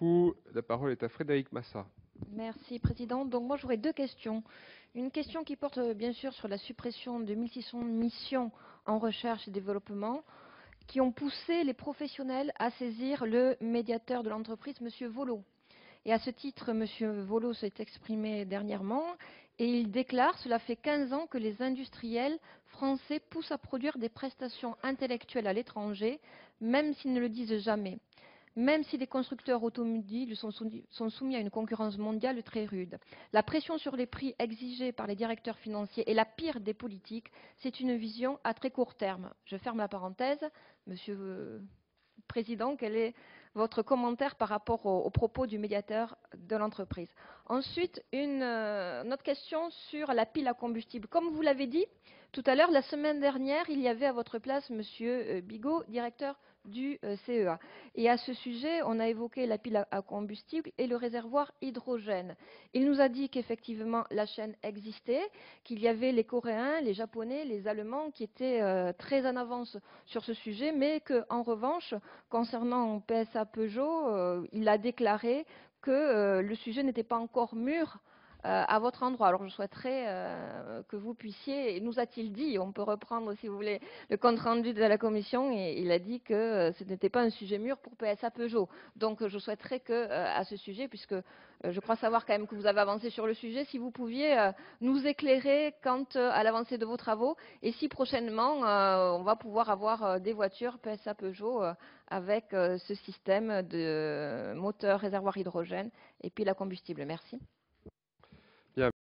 coup, la parole est à Frédéric Massa. Merci, Président. Donc moi, j'aurais deux questions. Une question qui porte bien sûr sur la suppression de 1600 missions en recherche et développement qui ont poussé les professionnels à saisir le médiateur de l'entreprise, M. Volo. Et à ce titre, M. Volo s'est exprimé dernièrement et il déclare: cela fait 15 ans que les industriels français poussent à produire des prestations intellectuelles à l'étranger, même s'ils ne le disent jamais. Même si les constructeurs automobiles sont soumis à une concurrence mondiale très rude. La pression sur les prix exigée par les directeurs financiers est la pire des politiques. C'est une vision à très court terme. Je ferme la parenthèse. Monsieur le Président, quel est votre commentaire par rapport aux propos du médiateur de l'entreprise? Ensuite, une autre question sur la pile à combustible. Comme vous l'avez dit tout à l'heure, la semaine dernière, il y avait à votre place Monsieur Bigot, directeur du CEA. Et à ce sujet, on a évoqué la pile à combustible et le réservoir hydrogène. Il nous a dit qu'effectivement, la chaîne existait, qu'il y avait les Coréens, les Japonais, les Allemands qui étaient très en avance sur ce sujet, mais qu'en revanche, concernant PSA Peugeot, il a déclaré que le sujet n'était pas encore mûr à votre endroit. Alors je souhaiterais que vous puissiez, nous a-t-il dit, on peut reprendre si vous voulez le compte-rendu de la commission, et il a dit que ce n'était pas un sujet mûr pour PSA Peugeot. Donc je souhaiterais que, à ce sujet, puisque je crois savoir quand même que vous avez avancé sur le sujet, si vous pouviez nous éclairer quant à l'avancée de vos travaux, et si prochainement on va pouvoir avoir des voitures PSA Peugeot avec ce système de moteur réservoir hydrogène et pile à combustible. Merci.